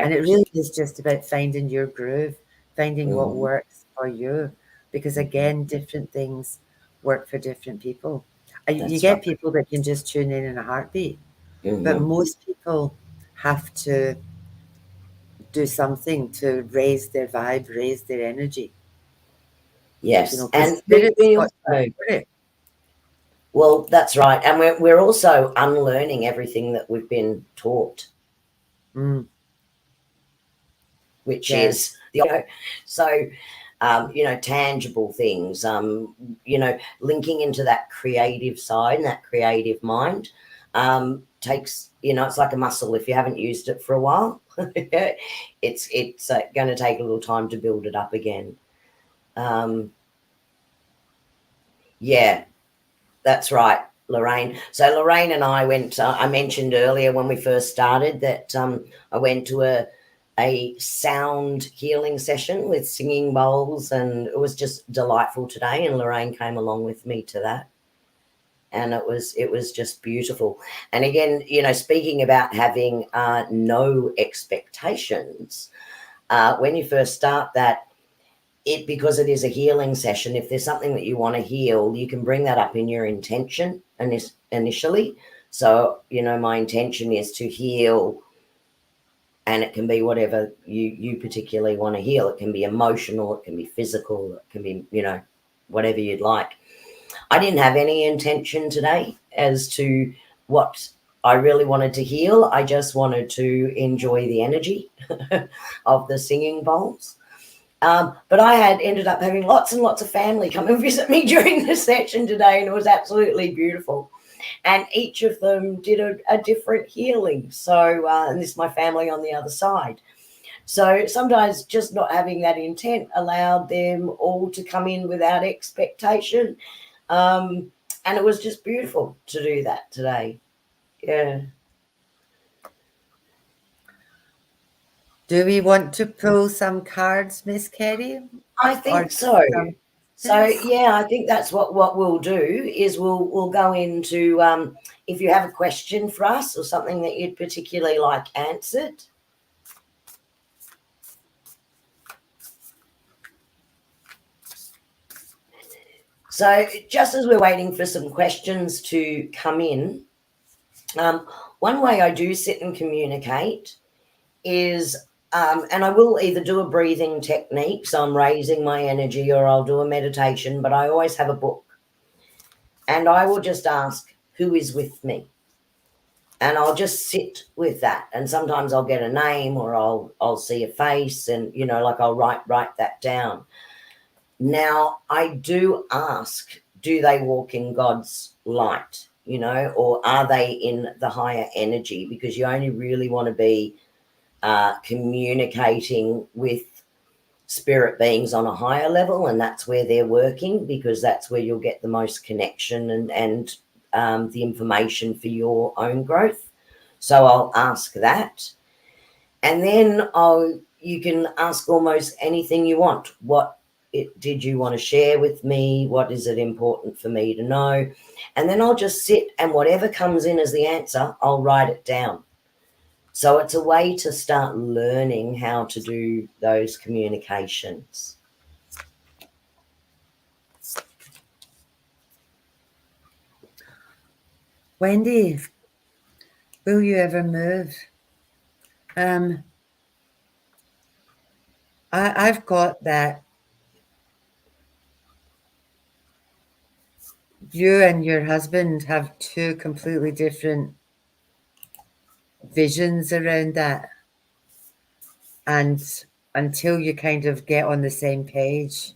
And it Correct. really is just about finding your groove, finding what Mm-hmm, works for you, because mm-hmm. again, different things work for different people. You That's right. get people that can just tune in a heartbeat, but Mm-hmm. most people have to do something to raise their vibe, raise their energy, you know, Yes. because And we, spirit's we got to also, support it. well, that's right. And we're also unlearning everything that we've been taught, Mm, which yeah. is so tangible things, linking into that creative side and that creative mind, takes, it's like a muscle. If you haven't used it for a while, it's going to take a little time to build it up again. um, yeah, that's right, Lorraine. So Lorraine and I went. I mentioned earlier when we first started that I went to a sound healing session with singing bowls, and it was just delightful today. And Lorraine came along with me to that, and it was just beautiful. And again, speaking about having no expectations, when you first start that, because it is a healing session, if there's something that you want to heal, you can bring that up in your intention initially. So my intention is to heal, and it can be whatever you particularly want to heal. It can be emotional, it can be physical, it can be whatever you'd like. I didn't have any intention today as to what I really wanted to heal. I just wanted to enjoy the energy of the singing bowls. But I had ended up having lots and lots of family come and visit me during the session today, and it was absolutely beautiful. And each of them did a different healing. So, and this is my family on the other side. So sometimes just not having that intent allowed them all to come in without expectation. Um, and it was just beautiful to do that today. Yeah. Do we want to pull some cards, Miss Kerrie, I or think so. some So questions? yeah, I think that's what we'll do is we'll go into, if you have a question for us or something that you'd particularly like answered. So just as we're waiting for some questions to come in, one way I do sit and communicate is, and I will either do a breathing technique, so I'm raising my energy, or I'll do a meditation, but I always have a book, and I will just ask, who is with me? And I'll just sit with that. And sometimes I'll get a name, or I'll see a face, and like I'll write that down. Now I do ask, do they walk in God's light, or are they in the higher energy? Because you only really want to be communicating with spirit beings on a higher level, and that's where they're working, because that's where you'll get the most connection and the information for your own growth. So I'll ask that, and then you can ask almost anything you want. What did you want to share with me? What is it important for me to know? And then I'll just sit, and whatever comes in as the answer, I'll write it down. So it's a way to start learning how to do those communications. Wendy, will you ever move? Um, I've got that you and your husband have two completely different visions around that. And until you kind of get on the same page,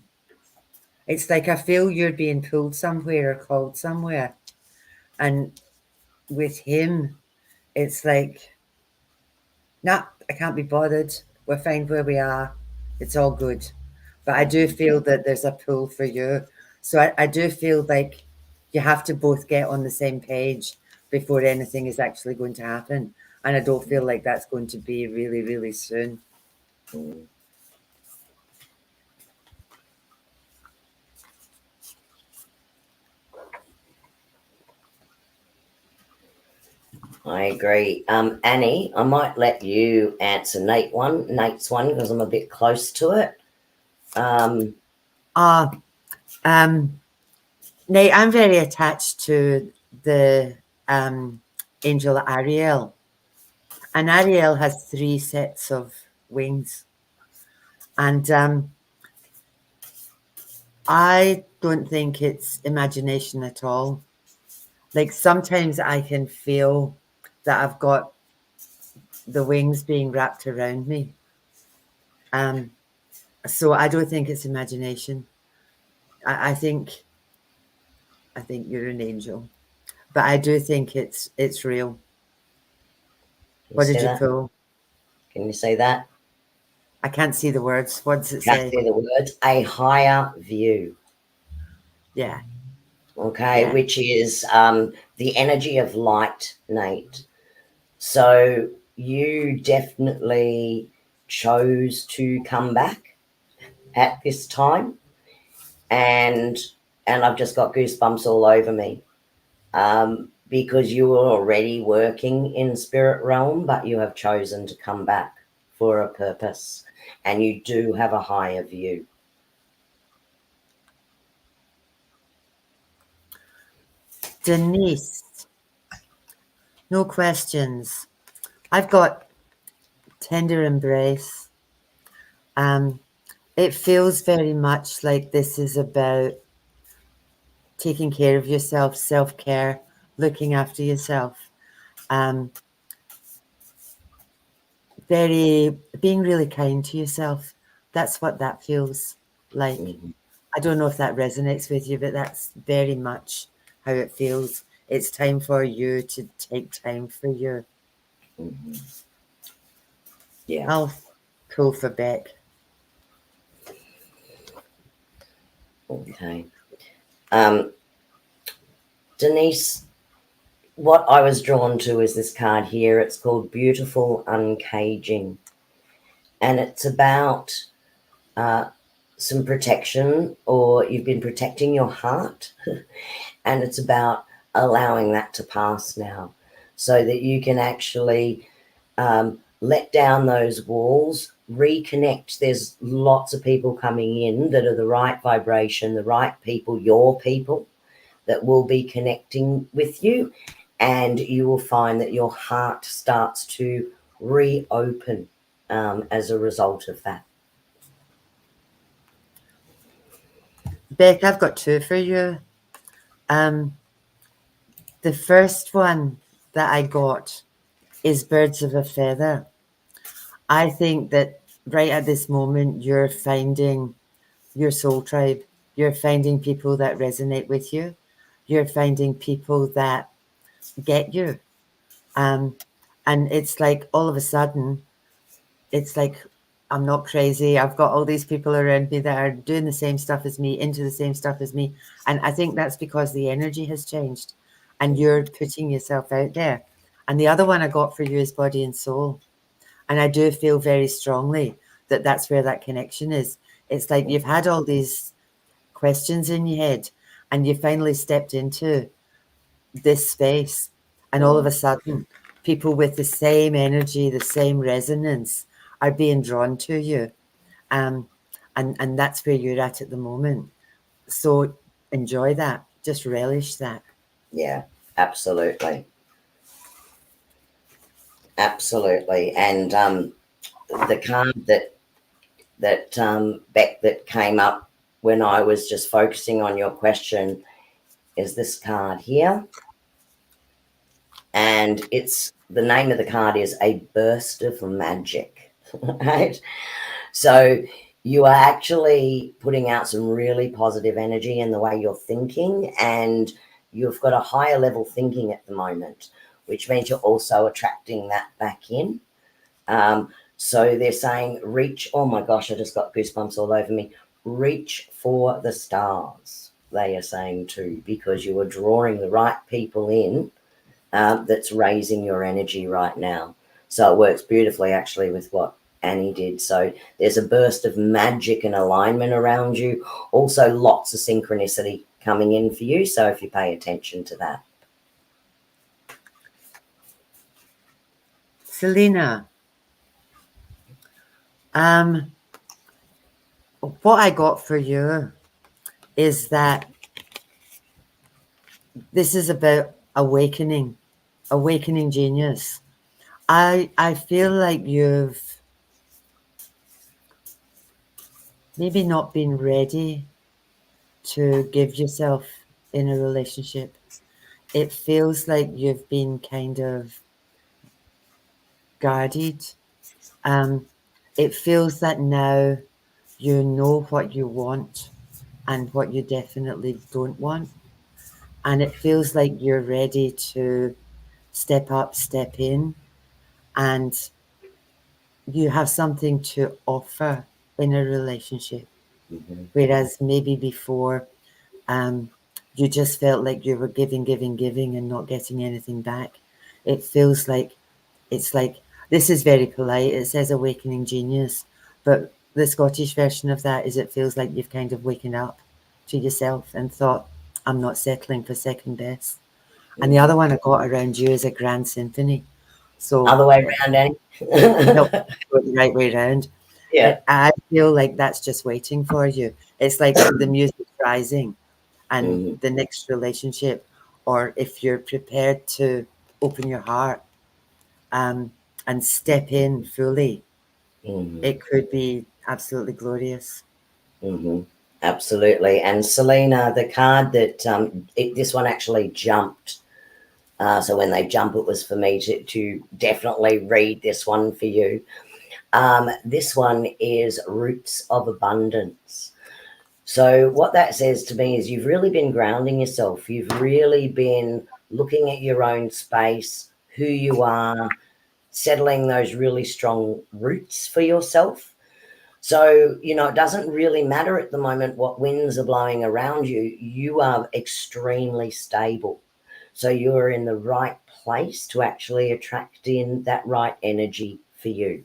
it's like I feel you're being pulled somewhere or called somewhere. And with him, it's like, nah, I can't be bothered. We're fine where we are. It's all good. But I do feel that there's a pull for you. So I do feel like you have to both get on the same page before anything is actually going to happen. And I don't feel like that's going to be really, really soon. Mm. I agree. Annie, I might let you answer Nate's one, because I'm a bit close to it. Ah, Nate, I'm very attached to the angel Ariel. And Ariel has 3 sets of wings. And I don't think it's imagination at all. Like sometimes I can feel that I've got the wings being wrapped around me. Um, so I don't think it's imagination. I think you're an angel, but I do think it's real. Can you What did say you that? pull? Can you say that? I can't see the words. What does it Can't say? see the words. A higher view. Yeah, Okay, yeah. which is the energy of light, Nate. So you definitely chose to come back at this time, and I've just got goosebumps all over me, because you were already working in spirit realm, but you have chosen to come back for a purpose, and you do have a higher view. Denise, no questions. I've got tender embrace. Um, it feels very much like this is about taking care of yourself, self care, looking after yourself. Um, very being really kind to yourself. That's what that feels like. Mm-hmm. I don't know if that resonates with you, but that's very much how it feels. It's time for you to take time for you. Mm-hmm. Yeah. I'll pull for Beck. Okay. Um, Denise, what I was drawn to is this card here. It's called Beautiful Uncaging, and it's about uh, some protection, or you've been protecting your heart, and it's about allowing that to pass now, so that you can actually let down those walls, reconnect. There's lots of people coming in that are the right vibration, the right people, your people, that will be connecting with you, and you will find that your heart starts to reopen as a result of that. Beck, I've got 2 for you. Um, the first one that I got is Birds of a Feather. I think that right at this moment, you're finding your soul tribe. You're finding people that resonate with you. You're finding people that get you. Um, and it's like all of a sudden, it's like, I'm not crazy. I've got all these people around me that are doing the same stuff as me, into the same stuff as me. And I think that's because the energy has changed and you're putting yourself out there. And the other one I got for you is Body and Soul. And I do feel very strongly that that's where that connection is. It's like you've had all these questions in your head and you finally stepped into this space. And all of a sudden, people with the same energy, the same resonance are being drawn to you. Um, and that's where you're at the moment. So enjoy that. Just relish that. Yeah, absolutely. Absolutely. And the card that Beck, that came up when I was just focusing on your question, is this card here, and it's the name of the card is a burst of magic, right? So you are actually putting out some really positive energy in the way you're thinking, and you've got a higher level thinking at the moment, which means you're also attracting that back in. So they're saying, reach, oh my gosh, I just got goosebumps all over me. Reach for the stars, they are saying too, because you are drawing the right people in, that's raising your energy right now. So it works beautifully actually with what Annie did. So there's a burst of magic and alignment around you. Also, lots of synchronicity coming in for you. So if you pay attention to that. Selena, what I got for you is that this is about awakening genius. I feel like you've maybe not been ready to give yourself in a relationship. It feels like you've been kind of guarded. Um, it feels that now you know what you want and what you definitely don't want. And it feels like you're ready to step up, step in, and you have something to offer in a relationship. Mm-hmm. Whereas maybe before, um, you just felt like you were giving, giving, giving and not getting anything back. It feels like it's like this is very polite. It says awakening genius, but the Scottish version of that is it feels like you've kind of waken up to yourself and thought, I'm not settling for second best. And the Mm-hmm. other one I got around you is a grand symphony. So Other way around, Annie. no, the right way around. Yeah. I feel like that's just waiting for you. It's like the music's rising and Mm-hmm. the next relationship, or if you're prepared to open your heart um, and step in fully, Mm-hmm. it could be absolutely glorious. Mm-hmm. Absolutely. And Selena, the card that this one actually jumped. So when they jump, it was for me to definitely read this one for you. This one is Roots of Abundance. So what that says to me is you've really been grounding yourself. You've really been looking at your own space, who you are, settling those really strong roots for yourself. So, it doesn't really matter at the moment what winds are blowing around you. You are extremely stable. So you're in the right place to actually attract in that right energy for you.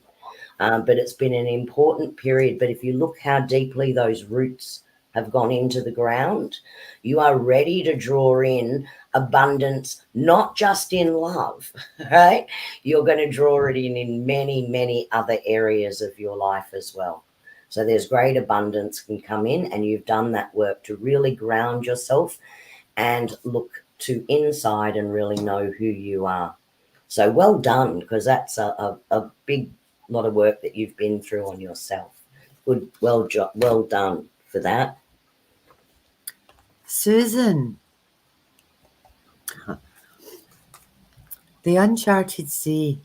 But it's been an important period. But if you look how deeply those roots have gone into the ground, you are ready to draw in abundance, not just in love, right? You're going to draw it in many, many other areas of your life as well. So there's great abundance can come in, and you've done that work to really ground yourself and look to inside and really know who you are. So well done, because that's a big lot of work that you've been through on yourself. Good, well done for that. Susan, the uncharted sea.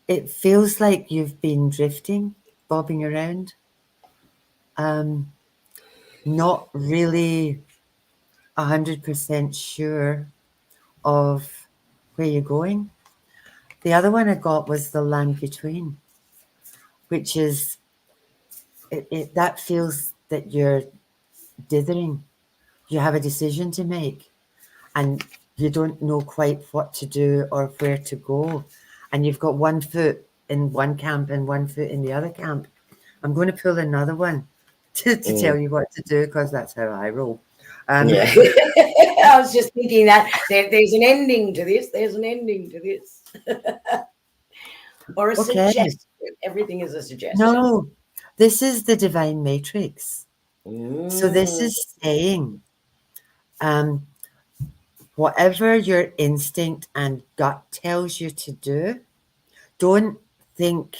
It feels like you've been drifting, bobbing around, um, not really 100% sure of where you're going. The other one I got was the land between, which is that feels that you're dithering. You have a decision to make, and you don't know quite what to do or where to go, and you've got one foot in one camp and one foot in the other camp. I'm going to pull another one to tell Mm, you what to do because that's how I roll. Um, yeah. I was just thinking that there's an ending to this. There's an ending to this. Or a okay, suggestion. Everything is a suggestion. no, this is the divine matrix. So this Mm, is saying, um, whatever your instinct and gut tells you to do, don't think,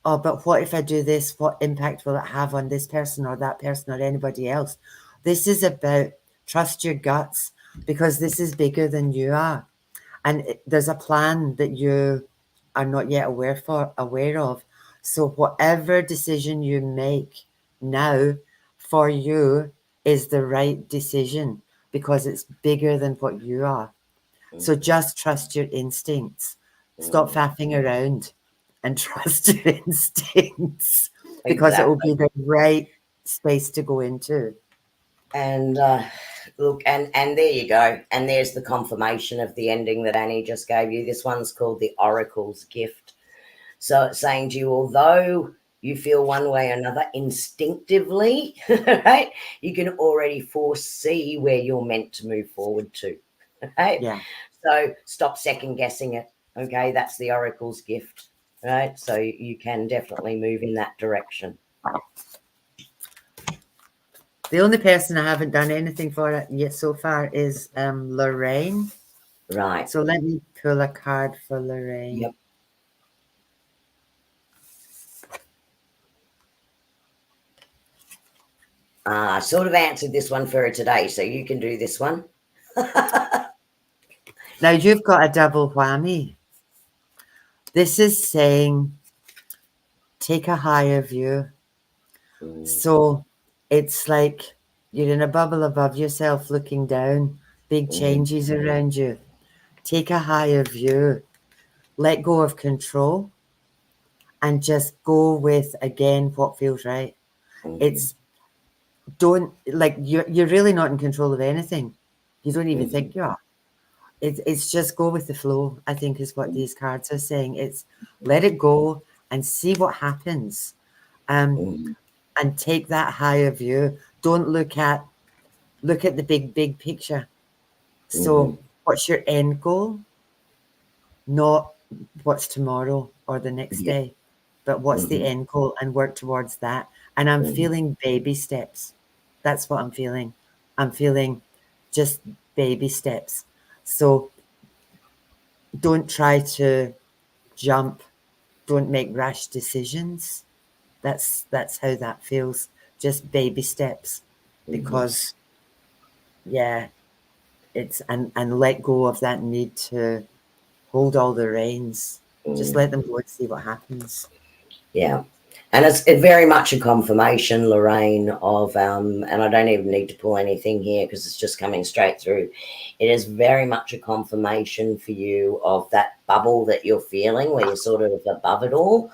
oh, but what if I do this? What impact will it have on this person or that person or anybody else? This is about trust your guts because this is bigger than you are. and there's a plan that you are not yet aware of. So whatever decision you make now for you is the right decision because it's bigger than what you are. So Mhm. just trust your instincts. Stop Mm. faffing around and trust your instincts because it will be Exactly. the right space to go into. And look, and there you go. And there's the confirmation of the ending that Annie just gave you. This one's called the Oracle's Gift. So it's saying to you, although you feel one way or another instinctively, right, you can already foresee where you're meant to move forward to, right? Yeah. So stop second guessing it. Okay, that's the Oracle's gift, right? So you can definitely move in that direction. The only person I haven't done anything for it yet so far is Lorraine. Right. So let me pull a card for Lorraine. Yep. I sort of answered this one for her today, so you can do this one. Now you've got a double whammy. This is saying take a higher view. Mm, So it's like you're in a bubble above yourself looking down, big mhm, changes around you. Take a higher view, let go of control, and just go with again what feels right. mhm, It's don't like you're really not in control of anything. You don't even mhm, think you are. It's just go with the flow, I think is what these cards are saying. It's let it go and see what happens. mhm, And take that higher view. Don't look at the big picture. mhm. So what's your end goal? Not what's tomorrow or the next Yep. day, but what's the Mhm, end goal and work towards that. And I'm mhm, feeling baby steps. That's what I'm feeling. I'm feeling just baby steps. So don't try to jump. Don't make rash decisions. That's how that feels. Just baby steps. mhm, Because yeah, it's and let go of that need to hold all the reins. Just mm. let them go and see what happens. Yeah. And it's very much a confirmation, Lorraine, of, and I don't even need to pull anything here because it's just coming straight through. It is very much a confirmation for you of that bubble that you're feeling where you're sort of above it all.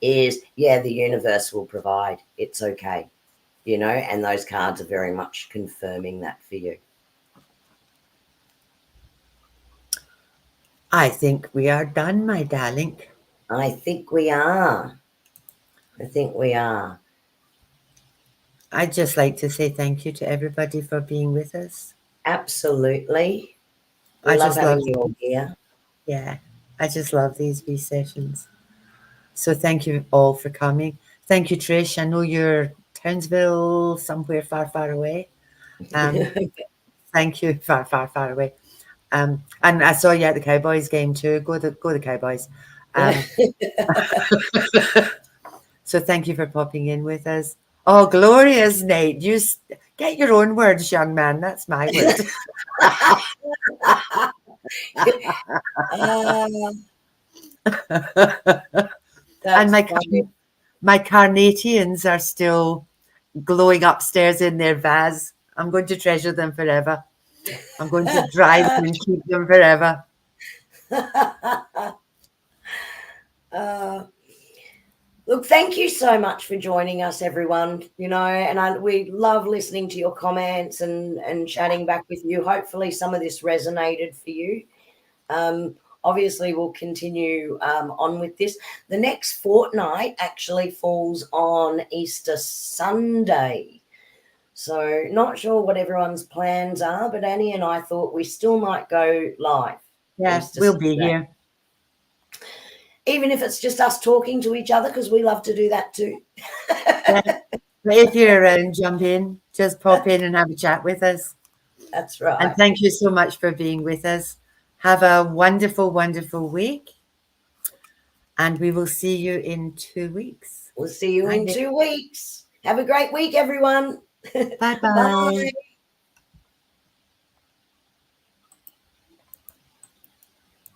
Is, yeah, the universe will provide. It's okay, and those cards are very much confirming that for you. I think we are done, my darling. I think we are. I think we are. I'd just like to say thank you to everybody for being with us. Absolutely. We I love just love, having you all here. yeah, I just love these wee sessions. So thank you all for coming. Thank you, Trish. I know you're Townsville, somewhere far away. Um, thank you, far away. And I saw you at the Cowboys game too. Go the Cowboys. Um, so thank you for popping in with us. Oh, glorious, Nate. Get your own words, young man. That's my word. Ah, And that's funny. my Carnatians are still glowing upstairs in their vase. I'm going to treasure them forever. I'm going to dry them and keep them forever. Uh, Look, thank you so much for joining us, everyone. And we love listening to your comments and chatting back with you. Hopefully, some of this resonated for you. Obviously, we'll continue on with this. The next fortnight actually falls on Easter Sunday. So, not sure what everyone's plans are, but Annie and I thought we still might go live Yeah, Easter we'll be Sunday, here. even if it's just us talking to each other, because we love to do that too. Yeah. But if you're around, jump in. Just pop in and have a chat with us. That's And right. thank you so much for being with us. Have a wonderful, wonderful week. And we will see you in 2 weeks. We'll see you Bye. in 2 weeks. Have a great week, everyone. Bye. Bye.